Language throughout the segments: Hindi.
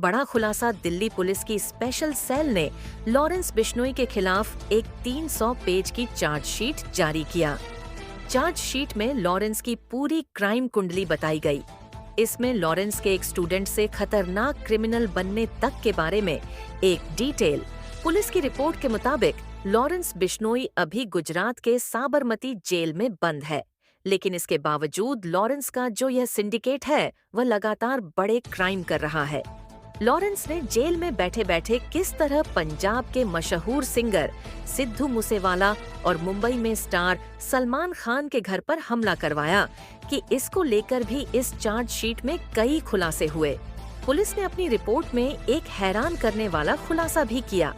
बड़ा खुलासा दिल्ली पुलिस की स्पेशल सेल ने लॉरेंस बिश्नोई के खिलाफ एक 300 पेज की चार्जशीट जारी किया। चार्जशीट में लॉरेंस की पूरी क्राइम कुंडली बताई गई। इसमें लॉरेंस के एक स्टूडेंट से खतरनाक क्रिमिनल बनने तक के बारे में एक डिटेल। पुलिस की रिपोर्ट के मुताबिक लॉरेंस बिश्नोई अभी गुजरात के साबरमती जेल में बंद है, लेकिन इसके बावजूद लॉरेंस का जो यह सिंडिकेट है वह लगातार बड़े क्राइम कर रहा है। लॉरेंस ने जेल में बैठे बैठे किस तरह पंजाब के मशहूर सिंगर सिद्धू मूसेवाला और मुंबई में स्टार सलमान खान के घर पर हमला करवाया कि इसको लेकर भी इस चार्जशीट में कई खुलासे हुए। पुलिस ने अपनी रिपोर्ट में एक हैरान करने वाला खुलासा भी किया।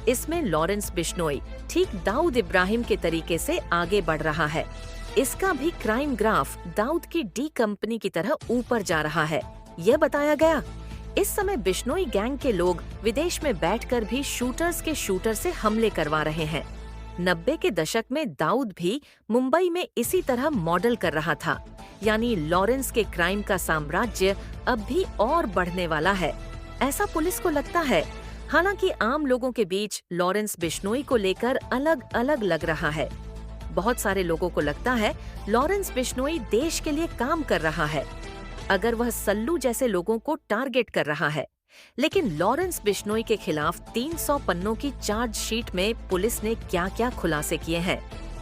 इसमें लॉरेंस बिश्नोई ठीक दाऊद इब्राहिम के तरीके से आगे बढ़ रहा है। इसका भी क्राइम ग्राफ दाऊद की डी कंपनी की तरह ऊपर जा रहा है, यह बताया गया। इस समय बिश्नोई गैंग के लोग विदेश में बैठकर भी शूटर्स के शूटर से हमले करवा रहे हैं। 90 के दशक में दाऊद भी मुंबई में इसी तरह मॉडल कर रहा था, यानी लॉरेंस के क्राइम का साम्राज्य अब भी और बढ़ने वाला है, ऐसा पुलिस को लगता है। हालांकि आम लोगों के बीच लॉरेंस बिश्नोई को लेकर अलग अलग लग रहा है। बहुत सारे लोगों को लगता है लॉरेंस बिश्नोई देश के लिए काम कर रहा है, अगर वह सल्लू जैसे लोगों को टारगेट कर रहा है। लेकिन लॉरेंस बिश्नोई के खिलाफ 300 पन्नों की चार्जशीट में पुलिस ने क्या क्या खुलासे किए हैं,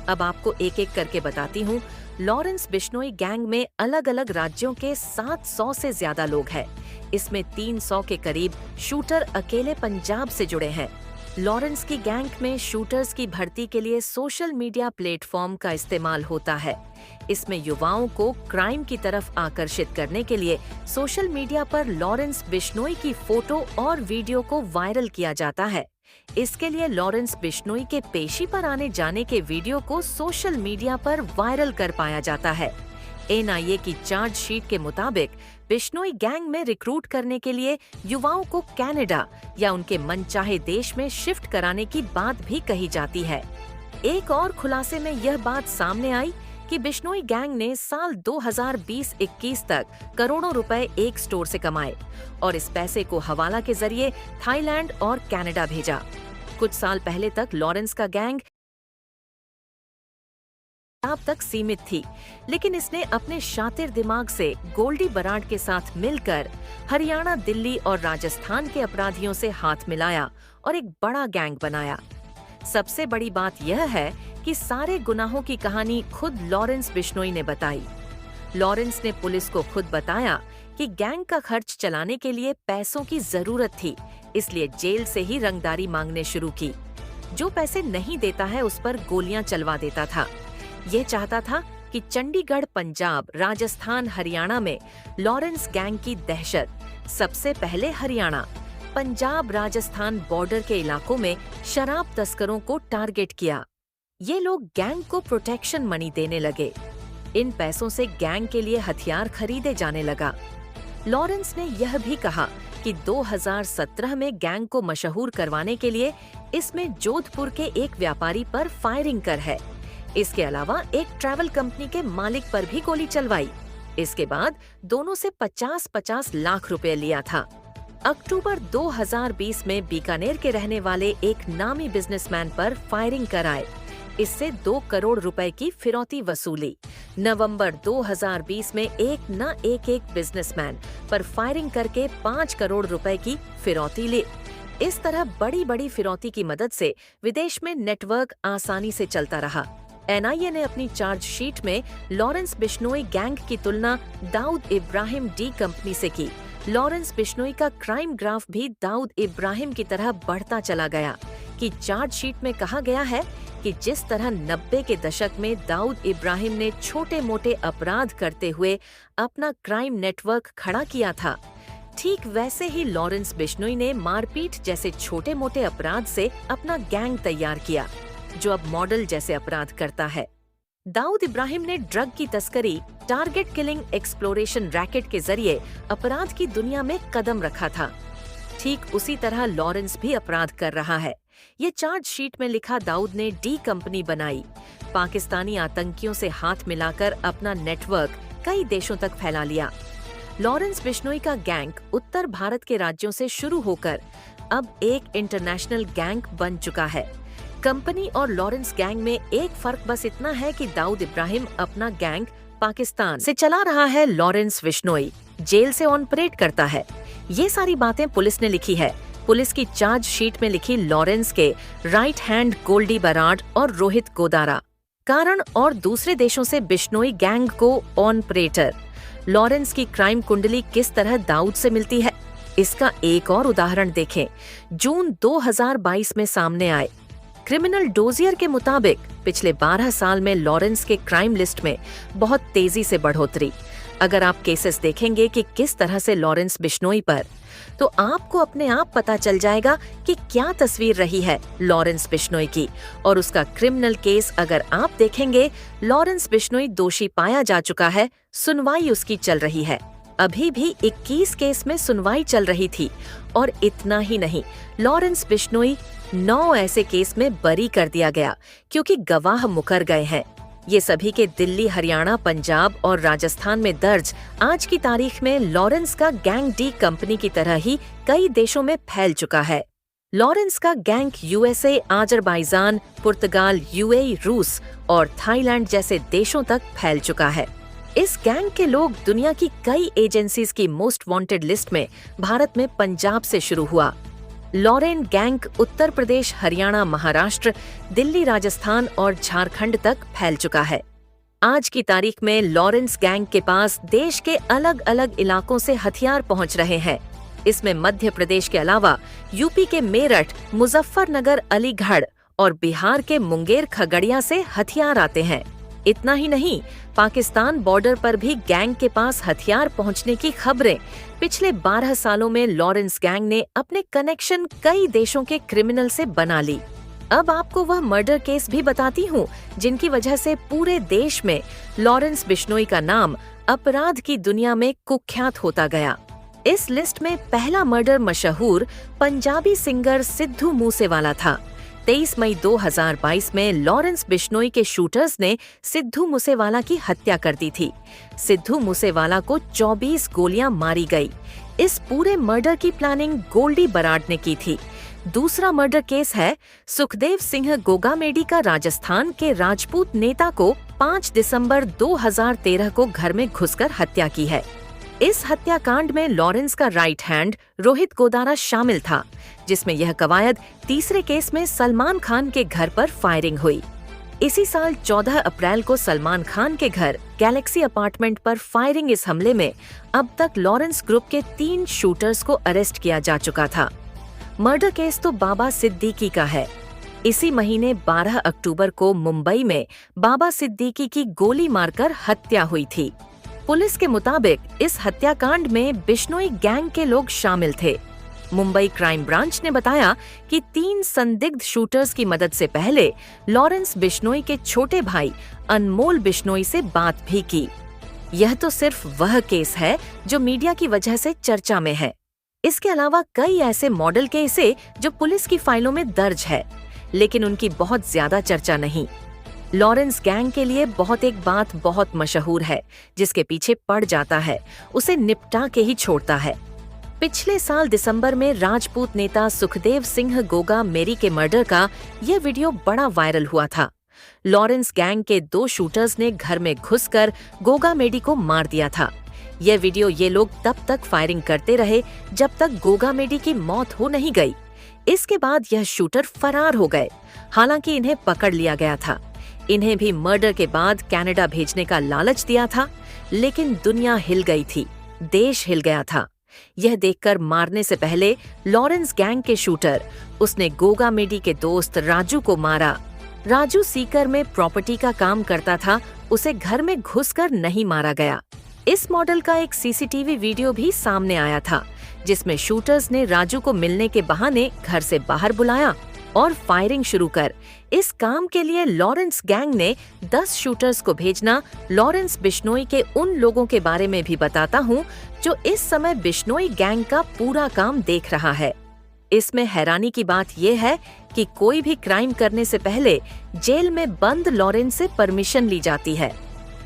अब आपको एक एक करके बताती हूँ। लॉरेंस बिश्नोई गैंग में अलग अलग राज्यों के 700 से ज्यादा लोग हैं। इसमें 300 के करीब शूटर अकेले पंजाब से जुड़े हैं। लॉरेंस की गैंग में शूटर्स की भर्ती के लिए सोशल मीडिया प्लेटफॉर्म का इस्तेमाल होता है। इसमें युवाओं को क्राइम की तरफ आकर्षित करने के लिए सोशल मीडिया पर लॉरेंस बिश्नोई की फोटो और वीडियो को वायरल किया जाता है। इसके लिए लॉरेंस बिश्नोई के पेशी पर आने जाने के वीडियो को सोशल मीडिया पर वायरल कर पाया जाता है। एनआईए की चार्जशीट के मुताबिक बिश्नोई गैंग में रिक्रूट करने के लिए युवाओं को कनाडा या उनके मनचाहे देश में शिफ्ट कराने की बात भी कही जाती है। एक और खुलासे में यह बात सामने आई कि बिश्नोई गैंग ने साल 2020-21 तक करोड़ों रुपए एक स्टोर से कमाए और इस पैसे को हवाला के जरिए थाईलैंड और कनाडा भेजा। कुछ साल पहले तक लॉरेंस का गैंग अब तक सीमित थी, लेकिन इसने अपने शातिर दिमाग से गोल्डी बराड के साथ मिलकर हरियाणा, दिल्ली और राजस्थान के अपराधियों से हाथ मिलाया और एक बड़ा गैंग बनाया। सबसे बड़ी बात यह है कि सारे गुनाहों की कहानी खुद लॉरेंस बिश्नोई ने बताई। लॉरेंस ने पुलिस को खुद बताया कि गैंग का खर्च चलाने के लिए पैसों की जरूरत थी, इसलिए जेल से ही रंगदारी मांगने शुरू की। जो पैसे नहीं देता है उस पर गोलियां चलवा देता था। ये चाहता था कि चंडीगढ़, पंजाब, राजस्थान, हरियाणा में लॉरेंस गैंग की दहशत सबसे पहले हरियाणा, पंजाब, राजस्थान बॉर्डर के इलाकों में शराब तस्करों को टारगेट किया। ये लोग गैंग को प्रोटेक्शन मनी देने लगे। इन पैसों से गैंग के लिए हथियार खरीदे जाने लगा। लॉरेंस ने यह भी कहा कि 2017 में गैंग को मशहूर करवाने के लिए इसमें जोधपुर के एक व्यापारी पर फायरिंग कर है। इसके अलावा एक ट्रैवल कंपनी के मालिक पर भी गोली चलवाई। इसके बाद दोनों से 50-50 लाख रुपए लिया था। अक्टूबर 2020 में बीकानेर के रहने वाले एक नामी बिजनेसमैन पर फायरिंग कराए, इससे 2 करोड़ रुपए की फिरौती वसूली। नवंबर 2020 में एक बिजनेसमैन पर फायरिंग करके 5 करोड़ रुपए की फिरौती ली। इस तरह बड़ी बड़ी फिरौती की मदद से विदेश में नेटवर्क आसानी से चलता रहा। एनआईए ने अपनी चार्जशीट में लॉरेंस बिश्नोई गैंग की तुलना दाऊद इब्राहिम डी कंपनी से की। लॉरेंस बिश्नोई का क्राइम ग्राफ भी दाऊद इब्राहिम की तरह बढ़ता चला गया कि चार्जशीट में कहा गया है कि जिस तरह 90 के दशक में दाऊद इब्राहिम ने छोटे मोटे अपराध करते हुए अपना क्राइम नेटवर्क खड़ा किया था, ठीक वैसे ही लॉरेंस बिश्नोई ने मारपीट जैसे छोटे मोटे अपराध से अपना गैंग तैयार किया, जो अब मॉडल जैसे अपराध करता है। दाऊद इब्राहिम ने ड्रग की तस्करी, टारगेट किलिंग, एक्सप्लोरेशन रैकेट के जरिए अपराध की दुनिया में कदम रखा था। ठीक उसी तरह लॉरेंस भी अपराध कर रहा है। ये चार्जशीट में लिखा दाऊद ने डी कंपनी बनाई, पाकिस्तानी आतंकियों से हाथ मिलाकर अपना नेटवर्क कई देशों तक फैला लिया। लॉरेंस बिश्नोई का गैंग उत्तर भारत के राज्यों से शुरू होकर अब एक इंटरनेशनल गैंग बन चुका है। कंपनी और लॉरेंस गैंग में एक फर्क बस इतना है कि दाऊद इब्राहिम अपना गैंग पाकिस्तान से चला रहा है, लॉरेंस बिश्नोई जेल से ऑपरेट करता है। ये सारी बातें पुलिस ने लिखी है। पुलिस की चार्जशीट में लिखी लॉरेंस के राइट हैंड गोल्डी बराड और रोहित गोदारा कारण और दूसरे देशों से बिश्नोई गैंग को ऑपरेटर। लॉरेंस की क्राइम कुंडली किस तरह दाऊद से मिलती है, इसका एक और उदाहरण देखें। जून 2022 में सामने आए क्रिमिनल डोजियर के मुताबिक पिछले 12 साल में लॉरेंस के क्राइम लिस्ट में बहुत तेजी से बढ़ोतरी। अगर आप केसेस देखेंगे कि किस तरह से लॉरेंस बिश्नोई पर, तो आपको अपने आप पता चल जाएगा कि क्या तस्वीर रही है लॉरेंस बिश्नोई की। और उसका क्रिमिनल केस अगर आप देखेंगे, लॉरेंस बिश्नोई दोषी पाया जा चुका है, सुनवाई उसकी चल रही है। अभी भी 21 केस में सुनवाई चल रही थी। और इतना ही नहीं, लॉरेंस बिश्नोई 9 ऐसे केस में बरी कर दिया गया क्योंकि गवाह मुकर गए हैं। ये सभी के दिल्ली, हरियाणा, पंजाब और राजस्थान में दर्ज आज की तारीख में लॉरेंस का गैंग डी कंपनी की तरह ही कई देशों में फैल चुका है। लॉरेंस का गैंग यूएसए, अजरबैजान, पुर्तगाल, यूएई, रूस और थाईलैंड जैसे देशों तक फैल चुका है। इस गैंग के लोग दुनिया की कई एजेंसीज की मोस्ट वांटेड लिस्ट में भारत में पंजाब से शुरू हुआ। लॉरेन गैंग उत्तर प्रदेश, हरियाणा, महाराष्ट्र, दिल्ली, राजस्थान और झारखंड तक फैल चुका है। आज की तारीख में लॉरेंस गैंग के पास देश के अलग अलग इलाकों से हथियार पहुंच रहे हैं। इसमें मध्य प्रदेश के अलावा यूपी के मेरठ, मुजफ्फरनगर, अलीगढ़ और बिहार के मुंगेर, खगड़िया से हथियार आते हैं। इतना ही नहीं, पाकिस्तान बॉर्डर पर भी गैंग के पास हथियार पहुंचने की खबरें। पिछले 12 सालों में लॉरेंस गैंग ने अपने कनेक्शन कई देशों के क्रिमिनल से बना ली। अब आपको वह मर्डर केस भी बताती हूँ जिनकी वजह से पूरे देश में लॉरेंस बिश्नोई का नाम अपराध की दुनिया में कुख्यात होता गया। इस लिस्ट में पहला मर्डर मशहूर पंजाबी सिंगर सिद्धू मूसेवाला था। 23 मई 2022 में लॉरेंस बिश्नोई के शूटर्स ने सिद्धू मूसेवाला की हत्या कर दी थी। सिद्धू मूसेवाला को 24 गोलियां मारी गई। इस पूरे मर्डर की प्लानिंग गोल्डी बराड ने की थी। दूसरा मर्डर केस है सुखदेव सिंह गोगामेडी का। राजस्थान के राजपूत नेता को 5 दिसंबर 2013 को घर में घुसकर हत्या की है। इस हत्याकांड में लॉरेंस का राइट हैंड रोहित गोदारा शामिल था, जिसमें यह कवायद तीसरे केस में सलमान खान के घर पर फायरिंग हुई। इसी साल 14 अप्रैल को सलमान खान के घर गैलेक्सी अपार्टमेंट पर फायरिंग। इस हमले में अब तक लॉरेंस ग्रुप के 3 शूटर्स को अरेस्ट किया जा चुका था। मर्डर केस तो बाबा सिद्दीकी का है। इसी महीने 12 अक्टूबर को मुंबई में बाबा सिद्दीकी की गोली मारकर हत्या हुई थी। पुलिस के मुताबिक इस हत्याकांड में बिश्नोई गैंग के लोग शामिल थे। मुंबई क्राइम ब्रांच ने बताया कि 3 संदिग्ध शूटर्स की मदद से पहले लॉरेंस बिश्नोई के छोटे भाई अनमोल बिश्नोई से बात भी की। यह तो सिर्फ वह केस है जो मीडिया की वजह से चर्चा में है। इसके अलावा कई ऐसे मॉडल केसें जो पुलिस की फाइलों में दर्ज है, लेकिन उनकी बहुत ज्यादा चर्चा नहीं। लॉरेंस गैंग के लिए एक बात बहुत मशहूर है, जिसके पीछे पड़ जाता है उसे निपटा के ही छोड़ता है। पिछले साल दिसंबर में राजपूत नेता सुखदेव सिंह गोगामेडी के मर्डर का यह वीडियो बड़ा वायरल हुआ था। लॉरेंस गैंग के 2 शूटर्स ने घर में घुसकर गोगामेडी को मार दिया था। यह वीडियो ये लोग तब तक फायरिंग करते रहे जब तक गोगामेडी की मौत हो नहीं गई। इसके बाद यह शूटर फरार हो गए। हालांकि इन्हें पकड़ लिया गया था। इन्हें भी मर्डर के बाद कनाडा भेजने का लालच दिया था, लेकिन दुनिया हिल गई थी, देश हिल गया था। यह देखकर मारने से पहले लॉरेंस गैंग के शूटर उसने गोगामेडी के दोस्त राजू को मारा। राजू सीकर में प्रॉपर्टी का काम करता था, उसे घर में घुसकर नहीं मारा गया। इस मॉडल का एक सीसीटीवी वीडियो भी सामने आया था, जिसमें शूटर्स ने राजू को मिलने के बहाने घर से बाहर बुलाया और फायरिंग शुरू कर। इस काम के लिए लॉरेंस गैंग ने 10 शूटर्स को भेजना। लॉरेंस बिश्नोई के उन लोगों के बारे में भी बताता हूँ जो इस समय बिश्नोई गैंग का पूरा काम देख रहा है। इसमें हैरानी की बात यह है कि कोई भी क्राइम करने से पहले जेल में बंद लॉरेंस से परमिशन ली जाती है।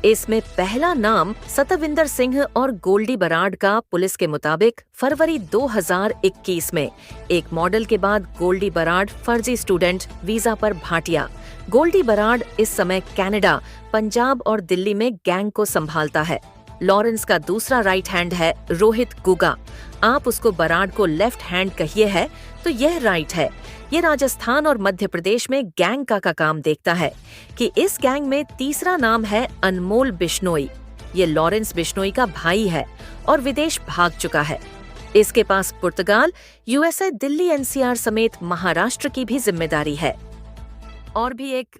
इसमें पहला नाम सतविंदर सिंह और गोल्डी बराड का पुलिस के मुताबिक फरवरी 2021 में एक मॉडल के बाद गोल्डी बराड फर्जी स्टूडेंट वीजा पर भाटिया। गोल्डी बराड इस समय कनाडा, पंजाब और दिल्ली में गैंग को संभालता है। लॉरेंस का दूसरा राइट हैंड है रोहित गुगा। आप उसको बराड को लेफ्ट हैंड कहिए है तो यह राइट है। ये राजस्थान और मध्य प्रदेश में गैंग का काम देखता है कि इस गैंग में तीसरा नाम है अनमोल बिश्नोई। ये लॉरेंस बिश्नोई का भाई है और विदेश भाग चुका है। इसके पास पुर्तगाल, यूएसए, दिल्ली एनसीआर समेत महाराष्ट्र की भी जिम्मेदारी है। और भी एक